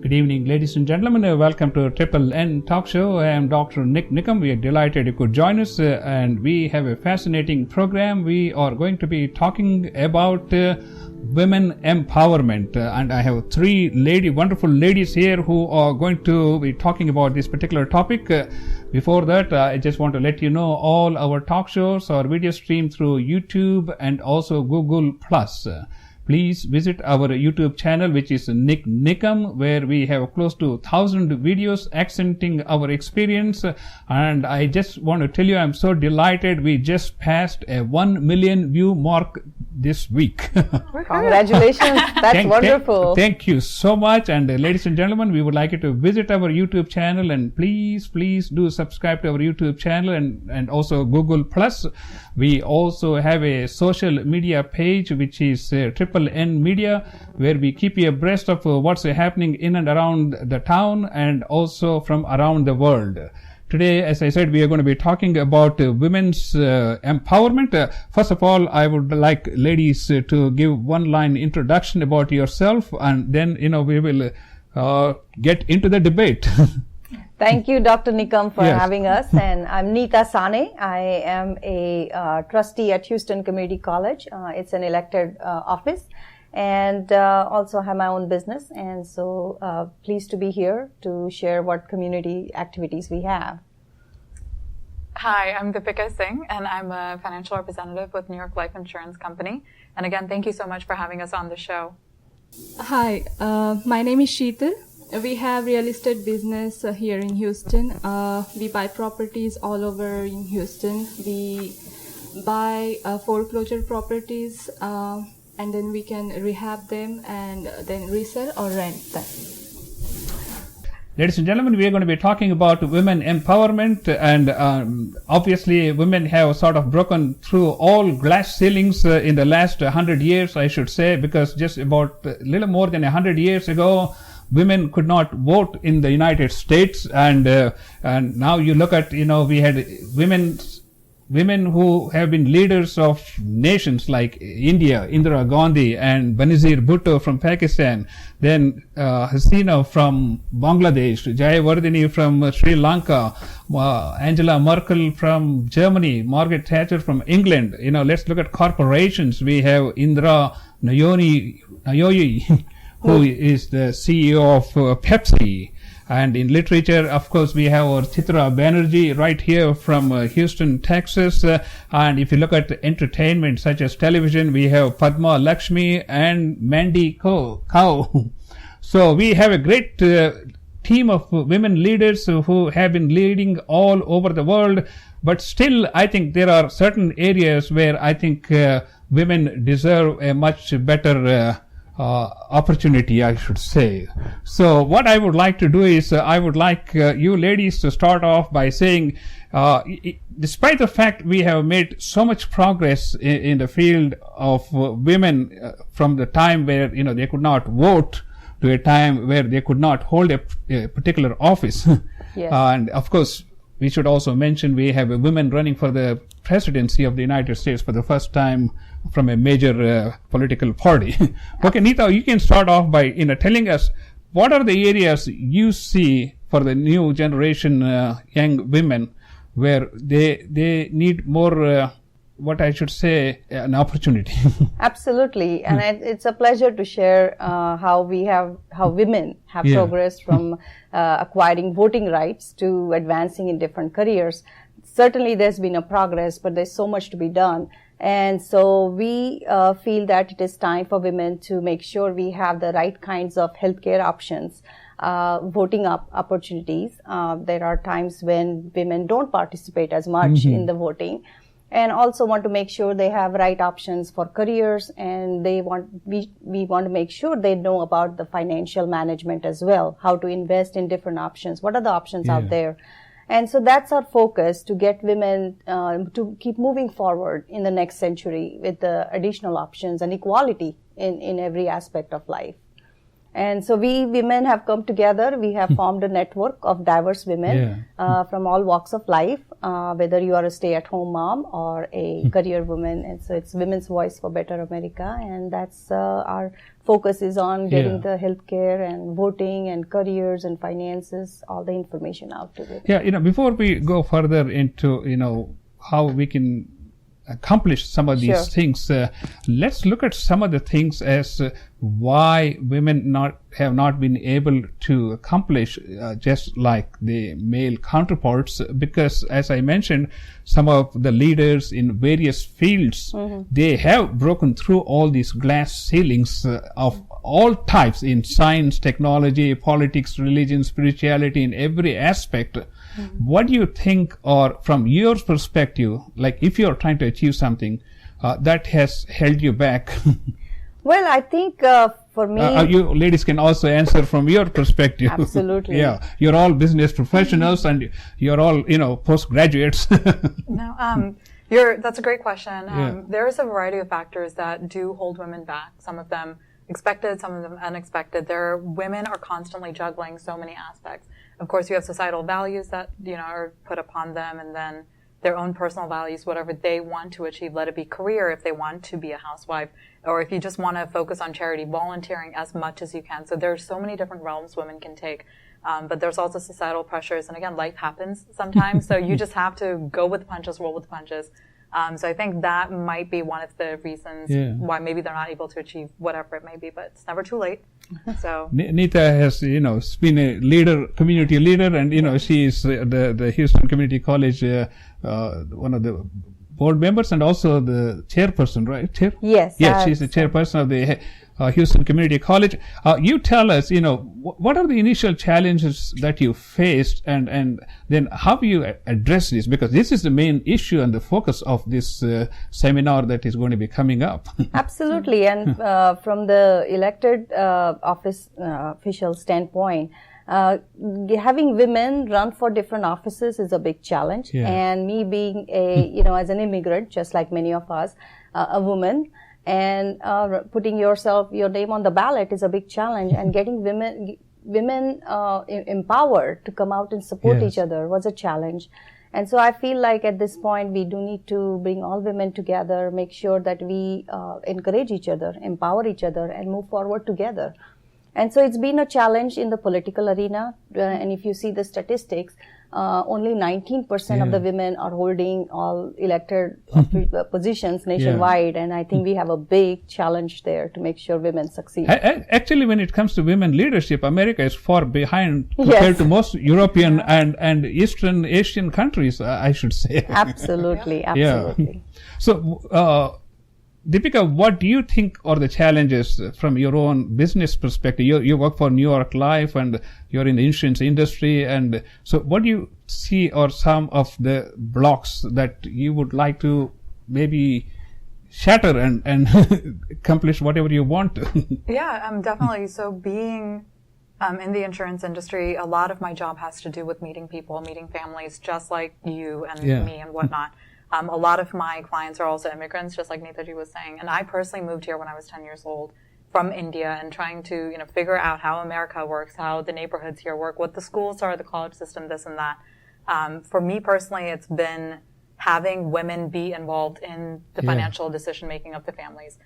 Good evening, ladies and gentlemen. Welcome to Triple N Talk Show. I am Dr. NIK NIKAM. We are delighted you could join us, and we have a fascinating program. We are going to be talking about women empowerment, and I have three wonderful ladies here who are going to be talking about this particular topic. Before that, I just want to let you know all our talk shows are video streamed through YouTube and also Google+. Please visit our YouTube channel, which is NIK NIKAM, where we have close to 1,000 videos accenting our experience. And I just want to tell you, I'm so delighted. We just passed a 1 million view mark this week. Congratulations. That's wonderful. Thank you so much. And ladies and gentlemen, we would like you to visit our YouTube channel, and please do subscribe to our YouTube channel and also Google+. We also have a social media page, which is Triple N Media, where we keep you abreast of what's happening in and around the town and also from around the world. Today, as I said, we are going to be talking about women's empowerment. First of all, I would like ladies to give one-line introduction about yourself, and then, we will get into the debate. Thank you, Dr. Nikam, for having us. And I'm Neeta Sane. I am a trustee at Houston Community College. It's an elected office, and also have my own business. And so pleased to be here to share what community activities we have. Hi, I'm Deepica Singh, and I'm a financial representative with New York Life Insurance Company. And again, thank you so much for having us on the show. Hi, my name is Shital. We have real estate business here in Houston. We buy properties all over in Houston. We buy foreclosure properties, and then we can rehab them and then resell or rent them. Ladies and gentlemen, we are going to be talking about women empowerment, and obviously women have sort of broken through all glass ceilings in the last 100 years, I should say, because just about a little more than 100 years ago, women could not vote in the United States, and now you look at, we had women who have been leaders of nations like India, Indira Gandhi, and Benazir Bhutto from Pakistan, then Hasina from Bangladesh, Jayawardene from Sri Lanka, Angela Merkel from Germany, Margaret Thatcher from England. Let's look at corporations. We have Indra Nooyi, who is the CEO of Pepsi. And in literature, of course, we have our Chitra Banerjee right here from Houston, Texas. And if you look at entertainment, such as television, we have Padma Lakshmi and Mandy Kao. So we have a great team of women leaders who have been leading all over the world. But still, I think there are certain areas where I think women deserve a much better opportunity, I should say. So what I would like to do is I would like you ladies to start off by saying, despite the fact we have made so much progress in the field of women from the time where they could not vote to a time where they could not hold a particular office. Yes. And of course, we should also mention we have a woman running for the presidency of the United States for the first time from a major political party. Okay, Neeta, you can start off by telling us what are the areas you see for the new generation young women where they need more, what I should say, an opportunity. Absolutely, and it's a pleasure to share how women have progressed from acquiring voting rights to advancing in different careers. Certainly there's been a progress, but there's so much to be done. And so we feel that it is time for women to make sure we have the right kinds of healthcare options, voting opportunities. There are times when women don't participate as much in the voting, and also want to make sure they have right options for careers, and we want to make sure they know about the financial management as well, how to invest in different options, what are the options out there. And so that's our focus, to get women to keep moving forward in the next century with the additional options and equality in every aspect of life. And so we women have come together. We have formed a network of diverse women from all walks of life, whether you are a stay-at-home mom or a career woman. And so it's Women's Voice for Better America, and that's our focus is on getting the healthcare and voting and careers and finances, all the information out to it. Yeah, before we go further into, how we can accomplish some of these things, let's look at some of the things as why women have not been able to accomplish just like the male counterparts, because as I mentioned, some of the leaders in various fields, they have broken through all these glass ceilings of all types in science, technology, politics, religion, spirituality, in every aspect. What do you think, or from your perspective, like if you're trying to achieve something that has held you back? Well, I think for me, you ladies can also answer from your perspective. Absolutely. Yeah, you're all business professionals and you're all postgraduates. No, that's a great question. There's a variety of factors that do hold women back. Some of them expected, some of them unexpected. Women are constantly juggling so many aspects. Of course, you have societal values that, are put upon them, and then their own personal values, whatever they want to achieve, let it be career, if they want to be a housewife, or if you just want to focus on charity, volunteering as much as you can. So there's so many different realms women can take. But there's also societal pressures. And again, life happens sometimes. So you just have to go with the punches, roll with the punches. So I think that might be one of the reasons why maybe they're not able to achieve whatever it may be, but it's never too late. So Neeta has, been a leader, community leader, and, she is the Houston Community College, one of the board members and also the chairperson, right? Yes. Yes, she's the chairperson of the Houston Community College. You tell us, what are the initial challenges that you faced, and then how you address this? Because this is the main issue and the focus of this seminar that is going to be coming up. Absolutely. And from the elected office official standpoint, having women run for different offices is a big challenge. And me being as an immigrant, just like many of us, a woman, and putting your name on the ballot is a big challenge, and getting women empowered to come out and support each other was a challenge. And so I feel like at this point we do need to bring all women together, make sure that we encourage each other, empower each other, and move forward together. And so it's been a challenge in the political arena, and if you see the statistics, only 19% of the women are holding all elected positions nationwide, and I think we have a big challenge there to make sure women succeed. Actually, when it comes to women leadership, America is far behind compared to most European and Eastern Asian countries, I should say. Absolutely. Yeah. So, Deepica, what do you think are the challenges from your own business perspective? You work for New York Life and you're in the insurance industry. And so what do you see are some of the blocks that you would like to maybe shatter and accomplish whatever you want to? Yeah, definitely. So being in the insurance industry, a lot of my job has to do with meeting people, meeting families, just like you and me and whatnot. A lot of my clients are also immigrants, just like Neeta was saying. And I personally moved here when I was 10 years old from India, and trying to, figure out how America works, how the neighborhoods here work, what the schools are, the college system, this and that. For me personally, it's been having women be involved in the financial decision making of the families.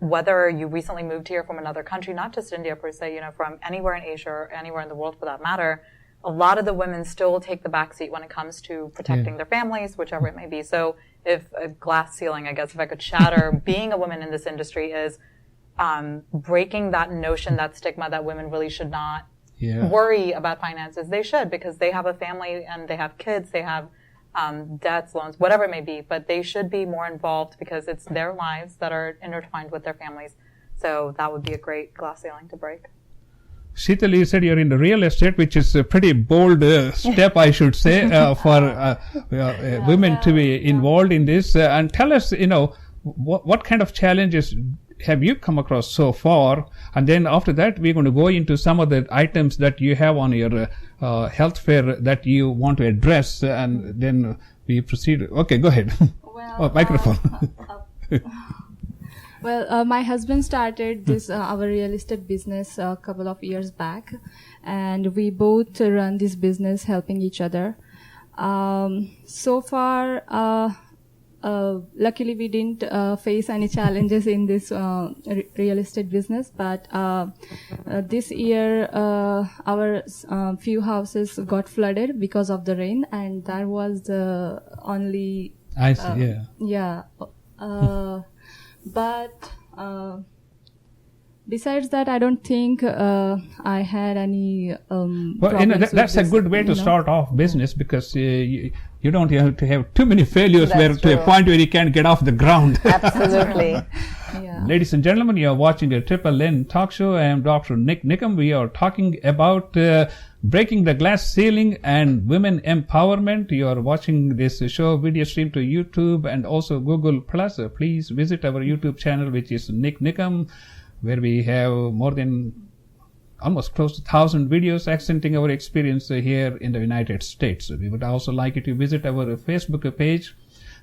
Whether you recently moved here from another country, not just India per se, from anywhere in Asia or anywhere in the world for that matter, a lot of the women still take the backseat when it comes to protecting their families, whichever it may be. So if a glass ceiling, I guess, if I could shatter, being a woman in this industry is breaking that notion, that stigma that women really should not worry about finances. They should, because they have a family and they have kids, they have debts, loans, whatever it may be, but they should be more involved because it's their lives that are intertwined with their families. So that would be a great glass ceiling to break. Shital, you said you're in the real estate, which is a pretty bold step, I should say, for women to be involved in this. And tell us, what kind of challenges have you come across so far? And then after that, we're going to go into some of the items that you have on your health fair that you want to address, and then we proceed. Okay, go ahead. Well, microphone. Well, my husband started this our real estate business a couple of years back, and we both run this business helping each other. So far, luckily we didn't face any challenges in this real estate business, but this year our few houses got flooded because of the rain, and that was the only I see. but besides that, I don't think I had any problems that's a with good this, way to start off business, because you don't have to have too many failures to a point where you can't get off the ground. Absolutely. Ladies and gentlemen, you are watching a Triple N talk show. I am Dr. NIK NIKAM. We are talking about breaking the glass ceiling and women empowerment. You are watching this show video stream to YouTube and also Google Plus. Please visit our YouTube channel, which is NIK NIKAM, where we have more than almost close to 1,000 videos accenting our experience here in the United States. We would also like you to visit our Facebook page,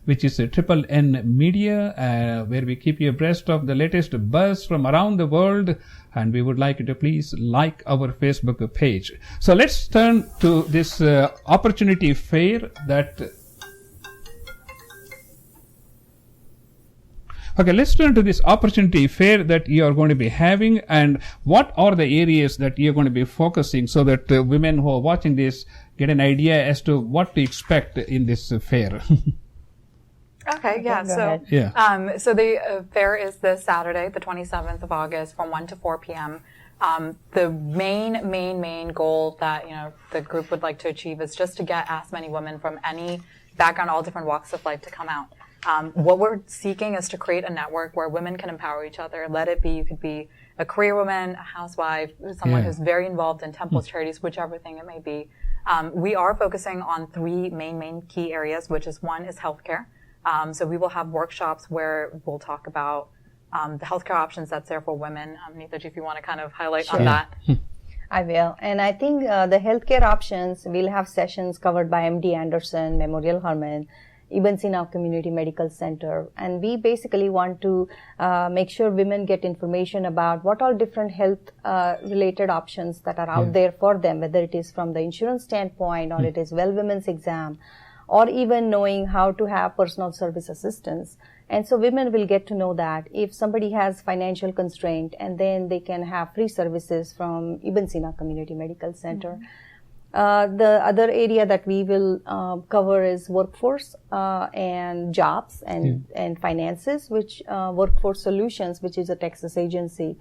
which is Triple N Media, where we keep you abreast of the latest buzz from around the world, and we would like you to please like our Facebook page. So let's turn to this opportunity fair that let's turn to this opportunity fair that you are going to be having, and what are the areas that you're going to be focusing, so that women who are watching this get an idea as to what to expect in this fair. Okay, yeah. So the fair is this Saturday, the 27th of August, from 1 to 4 p.m. The main goal that the group would like to achieve is just to get as many women from any background, all different walks of life, to come out. What we're seeking is to create a network where women can empower each other. Let it be, you could be a career woman, a housewife, someone who's very involved in temples, charities, whichever thing it may be. We are focusing on three main key areas, which is one is healthcare. So we will have workshops where we'll talk about the healthcare options that's there for women. Neeta, if you want to kind of highlight on that. I will. And I think the healthcare options, we'll have sessions covered by MD Anderson, Memorial Hermann, Ibn Sina Community Medical Center. And we basically want to make sure women get information about what all different health related options that are out there for them, whether it is from the insurance standpoint or it is well women's exam, or even knowing how to have personal service assistance. And so women will get to know that if somebody has financial constraint, and then they can have free services from Ibn Sina Community Medical Center. The other area that we will cover is workforce and jobs and finances, which Workforce Solutions, which is a Texas agency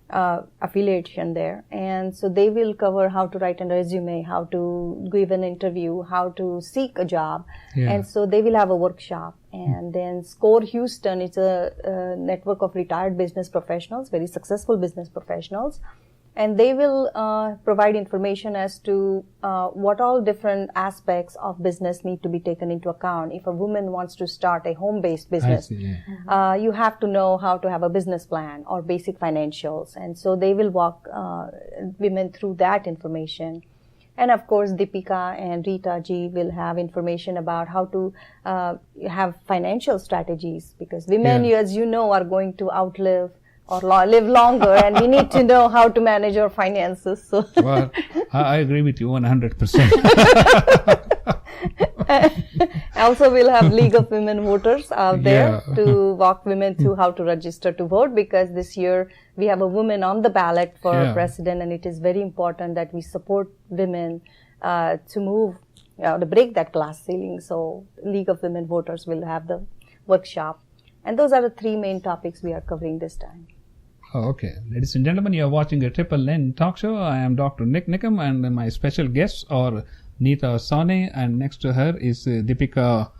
affiliation there. And so they will cover how to write a resume, how to give an interview, how to seek a job. And so they will have a workshop. And then SCORE Houston, it's a network of retired business professionals, very successful business professionals. And they will provide information as to what all different aspects of business need to be taken into account. If a woman wants to start a home-based business, you have to know how to have a business plan or basic financials. And so they will walk women through that information. And of course, Deepica and Rita ji will have information about how to have financial strategies, because women, as you know, are going to outlive or live longer, and we need to know how to manage our finances. So. Well, I agree with you 100%. Also, we'll have League of Women Voters out there to walk women through how to register to vote, because this year we have a woman on the ballot for president, and it is very important that we support women to move, to break that glass ceiling. So League of Women Voters will have the workshop. And those are the three main topics we are covering this time. Oh, okay. Ladies and gentlemen, you are watching a Triple N talk show. I am Dr. NIK NIKAM, and my special guests are Neeta Sane, and next to her is Deepica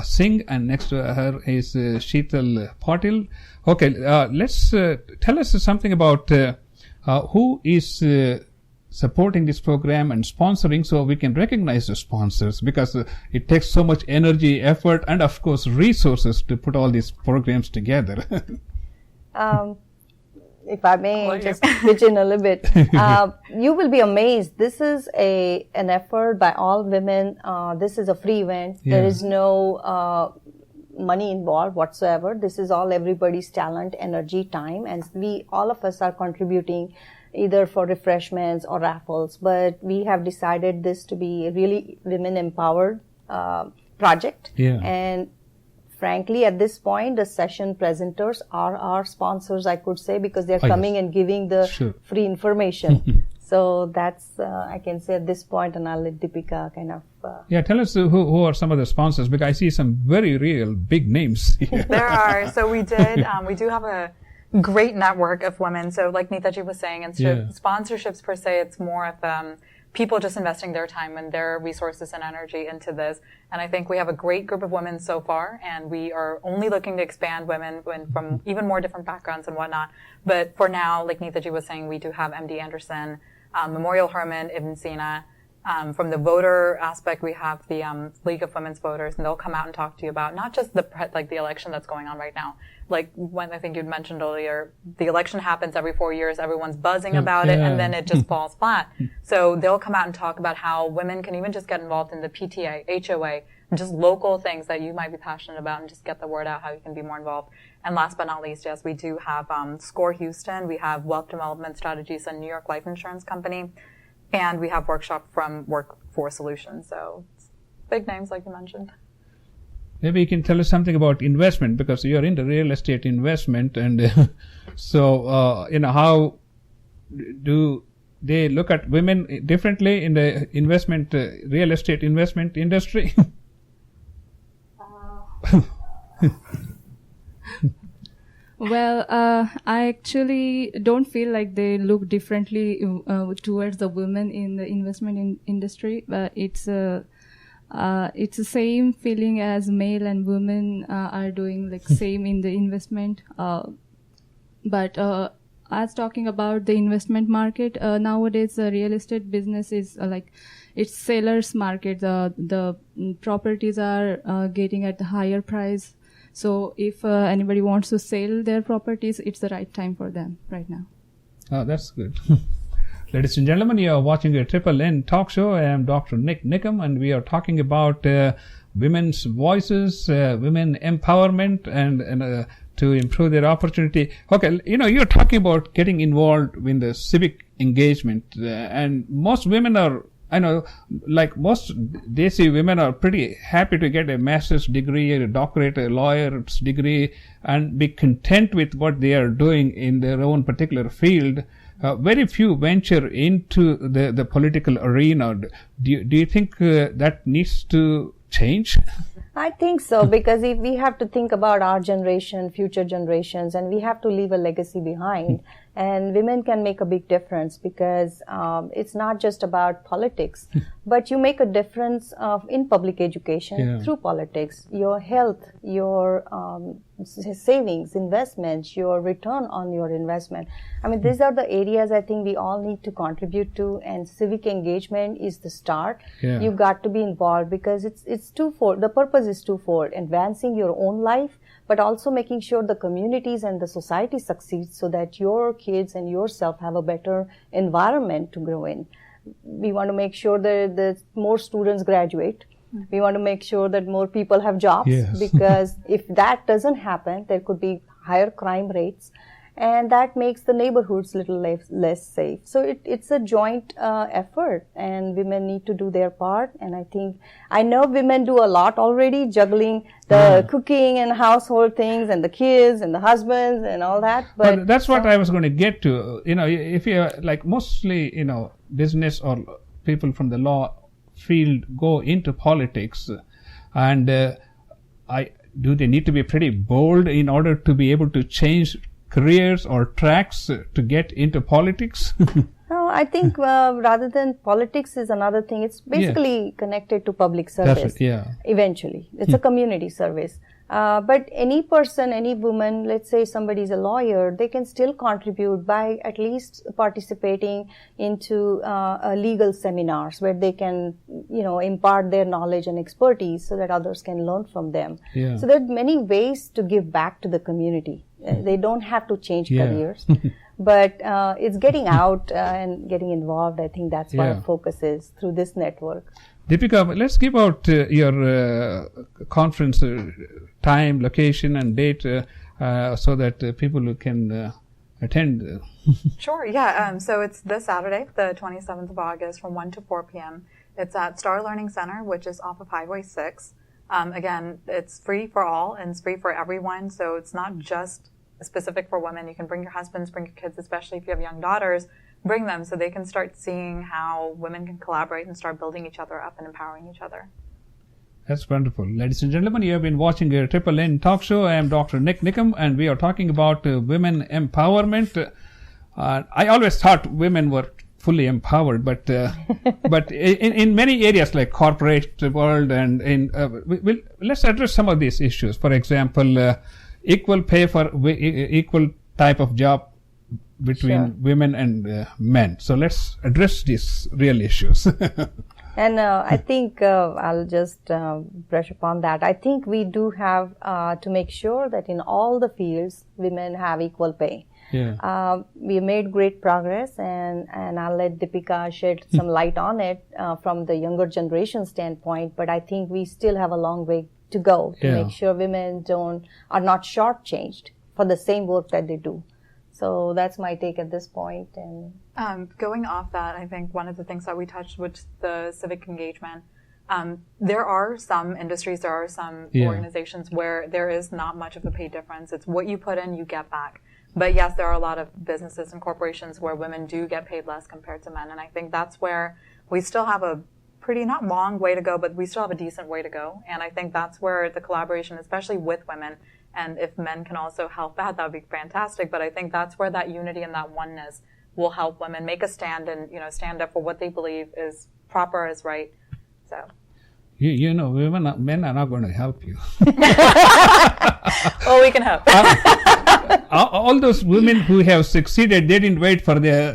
Singh, and next to her is Shital Patil. Okay, let's tell us something about who is supporting this program and sponsoring, so we can recognize the sponsors, because it takes so much energy, effort, and of course resources to put all these programs together. If I may just pitch in a little bit, you will be amazed. This is an effort by all women. This is a free event. There is no money involved whatsoever. This is all everybody's talent, energy, time, and all of us are contributing either for refreshments or raffles, but we have decided this to be a really women empowered project. And frankly, at this point, the session presenters are our sponsors, I could say, because they're coming and giving the free information. So that's, I can say at this point, and I'll let Deepica kind of... tell us who are some of the sponsors, because I see some very real big names here. There are. So we do have a great network of women. So like Neeta was saying, instead of sponsorships per se, it's more of people just investing their time and their resources and energy into this. And I think we have a great group of women so far, and we are only looking to expand women from even more different backgrounds and whatnot. But for now, like Neeta was saying, we do have MD Anderson, Memorial Herman, Ibn Sina. From the voter aspect, we have the League of Women's Voters, and they'll come out and talk to you about not just the election that's going on right now. Like when I think you'd mentioned earlier, the election happens every 4 years, everyone's buzzing about it, and then it just falls flat. So they'll come out and talk about how women can even just get involved in the PTA, HOA, and just local things that you might be passionate about, and just get the word out how you can be more involved. And last but not least, yes, we do have SCORE Houston, we have Wealth Development Strategies, a New York life insurance company, and we have Workshop from Workforce Solutions. So it's big names like you mentioned. Maybe you can tell us something about investment, because you're into real estate investment, and so how do they look at women differently in the investment, real estate investment industry? Well, I actually don't feel like they look differently towards the women in the investment industry, but it's the same feeling as male and women are doing, like same in the investment. But as talking about the investment market, nowadays the real estate business is it's seller's market. The properties are getting at the higher price. So if anybody wants to sell their properties, it's the right time for them right now. Oh, that's good. Ladies and gentlemen, you are watching a Triple N talk show. I am Dr. NIK NIKAM, and we are talking about women's voices, women empowerment, and to improve their opportunity. Okay, you're talking about getting involved in the civic engagement, and most women are, I know, like most Desi women are pretty happy to get a master's degree, a doctorate, a lawyer's degree, and be content with what they are doing in their own particular field. Very few venture into the political arena. Do you think that needs to change? I think so, because if we have to think about our generation, future generations, and we have to leave a legacy behind, and women can make a big difference, because it's not just about politics, but you make a difference in public education through politics, your health, your savings, investments, your return on your investment. I mean, these are the areas I think we all need to contribute to, and civic engagement is the start. You've got to be involved, because it's twofold. The purpose is twofold: advancing your own life, but also making sure the communities and the society succeeds, so that your kids and yourself have a better environment to grow in. We want to make sure that more students graduate. We want to make sure that more people have jobs, because if that doesn't happen, there could be higher crime rates, and that makes the neighborhoods a little less safe. So it's a joint effort, and women need to do their part. And I know women do a lot already, juggling the cooking and household things, and the kids and the husbands and all that. But that's what I was going to get to. If you're like mostly, business or people from the law field go into politics, and do they need to be pretty bold in order to be able to change careers or tracks to get into politics? No, I think rather than politics is another thing. It's basically connected to public service. Eventually, it's a community service. But any person, any woman, let's say somebody is a lawyer, they can still contribute by at least participating into legal seminars where they can, impart their knowledge and expertise so that others can learn from them. So there are many ways to give back to the community. They don't have to change careers, but it's getting out and getting involved. I think that's what our focus is through this network. Deepica, let's give out your conference time, location, and date so that people can attend. Sure, yeah. So it's this Saturday, the 27th of August, from 1 to 4 p.m. It's at Star Learning Center, which is off of Highway 6. Again, it's free for all and it's free for everyone. So it's not just specific for women. You can bring your husbands, bring your kids, especially if you have young daughters, bring them so they can start seeing how women can collaborate and start building each other up and empowering each other. That's wonderful. Ladies and gentlemen, you have been watching a Triple N talk show. I am Dr. NIK NIKAM, and we are talking about women empowerment. I always thought women were fully empowered, but in many areas like corporate world and let's address some of these issues. For example, equal pay for equal type of job between women and men. So let's address these real issues. And I think I'll just brush upon that. I think we do have to make sure that in all the fields, women have equal pay. Yeah. We made great progress, and I'll let Deepica shed some light on it from the younger generation standpoint. But I think we still have a long way to go to make sure women are not shortchanged for the same work that they do. So that's my take at this point. And going off that, I think one of the things that we touched was the civic engagement. There are some industries, there are some organizations where there is not much of a pay difference. It's what you put in, you get back. But yes, there are a lot of businesses and corporations where women do get paid less compared to men. And I think that's where we still have a pretty, not long way to go, but we still have a decent way to go. And I think that's where the collaboration, especially with women, and if men can also help that would be fantastic. But I think that's where that unity and that oneness will help women make a stand and, stand up for what they believe is proper, is right. So. Men are not going to help you. Well, we can hope. All those women who have succeeded, they didn't wait for their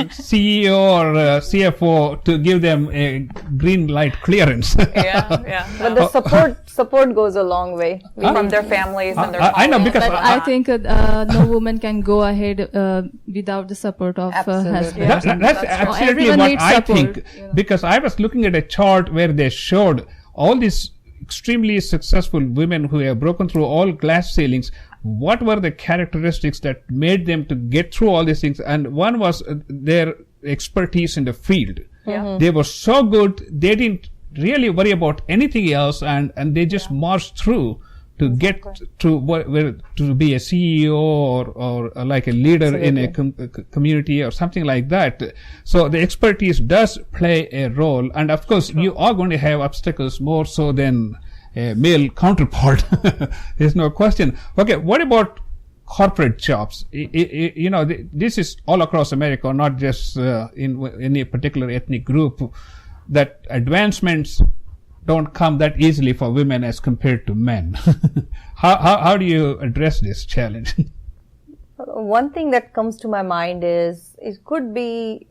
CEO or CFO to give them a green light clearance. But the support goes a long way from their families and their colleagues. I know, because I think no woman can go ahead without the support of her husband. That's absolutely what I think. Because I was looking at a chart where they showed all these extremely successful women who have broken through all glass ceilings. What were the characteristics that made them to get through all these things? And one was their expertise in the field. They were so good, they didn't really worry about anything else, and they just marched through to get to be a CEO or like a leader in a community or something like that. So the expertise does play a role, and of course you are going to have obstacles more so than a male counterpart. There's no question. Okay, what about corporate jobs? This is all across America, not just in any particular ethnic group, that advancements don't come that easily for women as compared to men. How do you address this challenge? One thing that comes to my mind is it could be,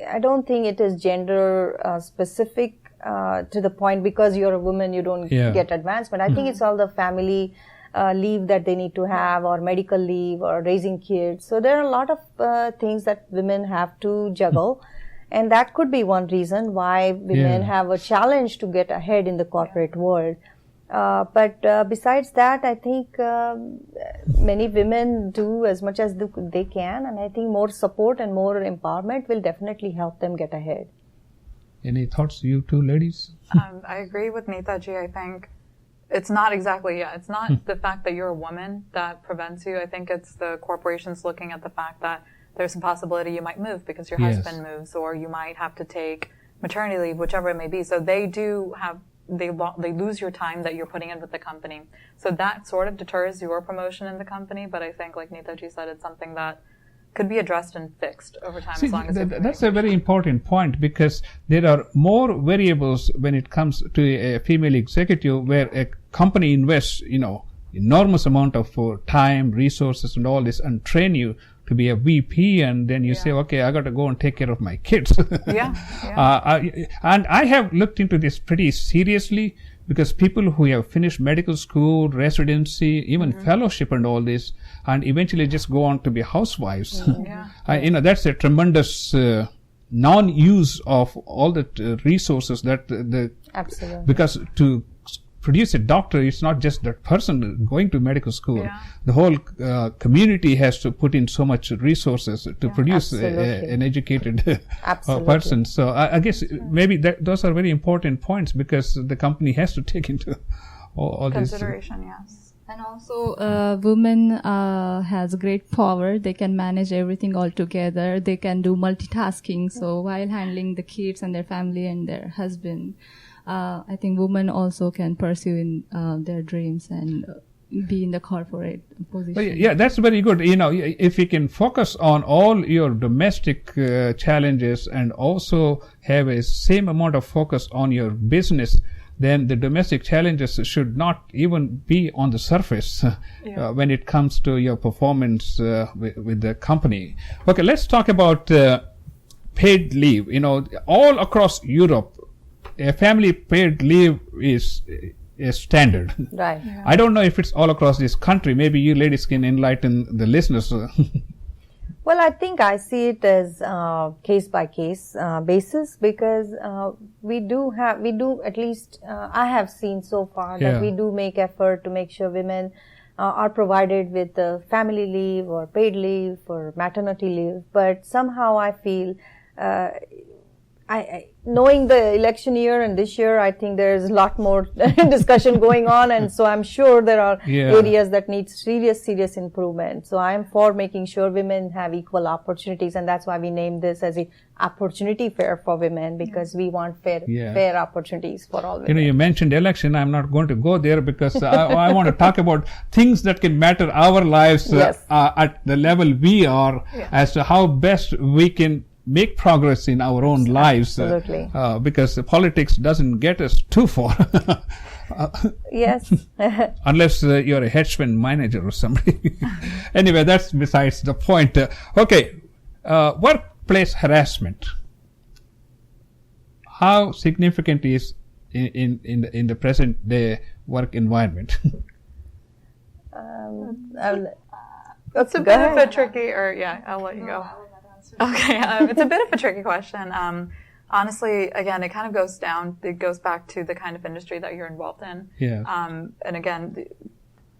I don't think it is gender specific to the point because you're a woman you don't get advancement. I think it's all the family leave that they need to have, or medical leave, or raising kids. So there are a lot of things that women have to juggle. And that could be one reason why women have a challenge to get ahead in the corporate world. But besides that, I think many women do as much as they can. And I think more support and more empowerment will definitely help them get ahead. Any thoughts, you two ladies? I agree with Neeta ji. I think it's not exactly, it's not the fact that you're a woman that prevents you. I think it's the corporations looking at the fact that there's a possibility you might move because your husband moves, or you might have to take maternity leave, whichever it may be. So they do have, they lose your time that you're putting in with the company. So that sort of deters your promotion in the company. But I think, like Neeta ji said, it's something that could be addressed and fixed over time. See, as long as that's a very important point, because there are more variables when it comes to a female executive, where a company invests, enormous amount of time, resources, and all this, and train you to be a VP, and then you say, okay, I got to go and take care of my kids. And I have looked into this pretty seriously, because people who have finished medical school, residency, even fellowship and all this, and eventually just go on to be housewives. That's a tremendous non-use of all the resources that Absolutely. Because to produce a doctor, it's not just that person going to medical school. Yeah. The whole community has to put in so much resources to produce an educated person. So I guess maybe those are very important points, because the company has to take into all consideration. Yes. And also, women has great power. They can manage everything all together. They can do multitasking. So while handling the kids and their family and their husband, I think women also can pursue in their dreams and be in the corporate position. But yeah, that's very good. If you can focus on all your domestic challenges and also have a same amount of focus on your business, then the domestic challenges should not even be on the surface when it comes to your performance with the company. Okay, let's talk about paid leave. All across Europe, a family paid leave is standard. Right. Yeah. I don't know if it's all across this country. Maybe you ladies can enlighten the listeners. Well, I think I see it as case by case basis, because we do at least I have seen so far that we do make effort to make sure women are provided with family leave or paid leave or maternity leave. But somehow I feel I knowing the election year and this year, I think there's a lot more discussion going on, and so I'm sure there are areas that need serious improvement. So I'm for making sure women have equal opportunities, and that's why we named this as a opportunity fair for women, because we want fair opportunities for all women. You mentioned election. I'm not going to go there, because I want to talk about things that can matter our lives at the level we are, as to how best we can make progress in our own lives. Absolutely. Because politics doesn't get us too far. Yes. Unless you're a hedge fund manager or somebody. Anyway, that's besides the point. Workplace harassment. How significant is in the present day work environment? It's a bit of a tricky, I'll let you go. Okay, it's a bit of a tricky question. Honestly, again, it kind of goes back to the kind of industry that you're involved in. Yeah. And again,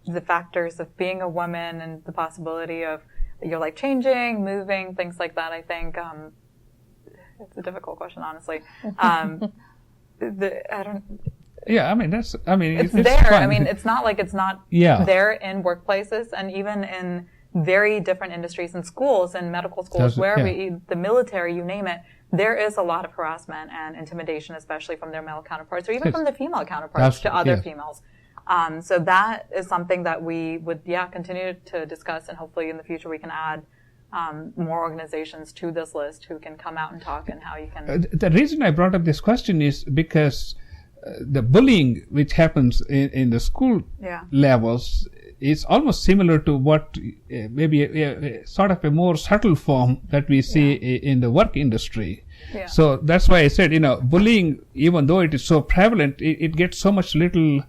the factors of being a woman and the possibility of your life changing, moving, things like that, I think, it's a difficult question, honestly. It's there. Fun. I mean, it's not like it's not there in workplaces, and even in very different industries and schools and medical schools, the military, you name it, there is a lot of harassment and intimidation, especially from their male counterparts or even from the female counterparts to other females. So that is something that we would, continue to discuss, and hopefully in the future we can add more organizations to this list who can come out and talk, and how you can. The reason I brought up this question is because the bullying which happens in the school levels is almost similar to what maybe a sort of a more subtle form that we see in the work industry. Yeah. So that's why I said, bullying, even though it is so prevalent, it gets so much little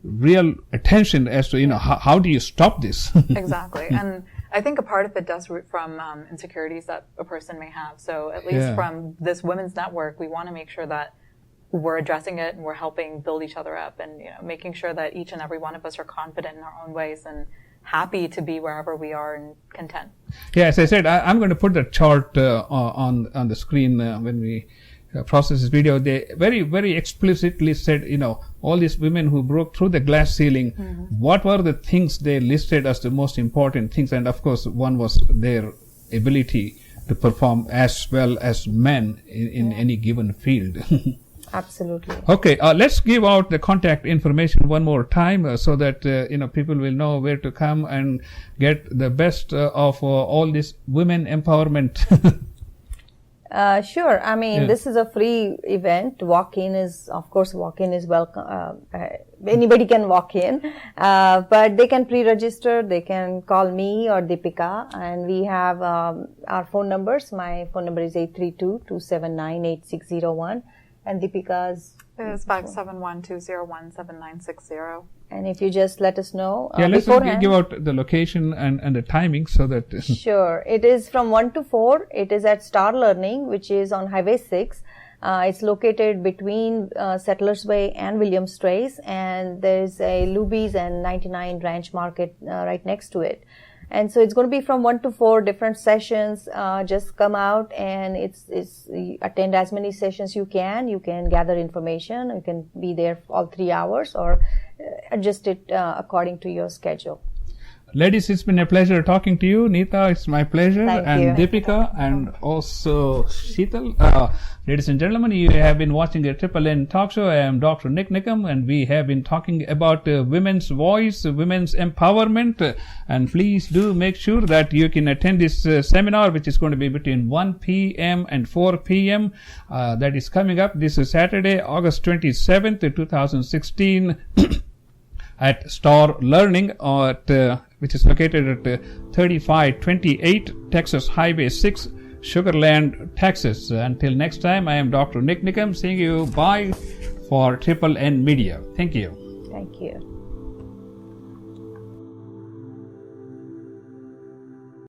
real attention as to, how do you stop this? Exactly. And I think a part of it does root from insecurities that a person may have. So at least from this women's network, we want to make sure that we're addressing it and we're helping build each other up, and making sure that each and every one of us are confident in our own ways and happy to be wherever we are and content. Yeah, as I said, I'm going to put the chart on the screen when we process this video. They very, very explicitly said, all these women who broke through the glass ceiling, what were the things they listed as the most important things? And of course, one was their ability to perform as well as men in any given field. Absolutely. Okay, let's give out the contact information one more time so that people will know where to come and get the best of all this women empowerment. Sure. I mean, this is a free event. Walk-in is welcome. Anybody can walk in, but they can pre-register. They can call me or Deepica, and we have our phone numbers. My phone number is 832-279-8601. And Deepica's is 571-201-7960. And if you just let us know let's give out the location and the timing so that... Sure. It is from 1 to 4. It is at Star Learning, which is on Highway 6. It's located between Settlers Way and Williams Trace, and there's a Luby's and 99 Ranch Market right next to it. And so it's going to be from 1 to 4 different sessions. Just come out and attend as many sessions you can. You can gather information. You can be there all 3 hours or adjust it according to your schedule. Ladies, it's been a pleasure talking to you. Neeta, it's my pleasure. Thank you. Deepica and also Shital. Ladies and gentlemen, you have been watching a NNN talk show. I am Dr. NIK NIKAM, and we have been talking about women's voice, women's empowerment. And please do make sure that you can attend this seminar, which is going to be between 1 p.m. and 4 p.m. That is coming up this Saturday, August 27th, 2016. At Star Learning, which is located at 3528 Texas Highway 6, Sugarland, Texas. Until next time, I am Dr. NIK NIKAM saying you bye for NNN Media. Thank you. Thank you.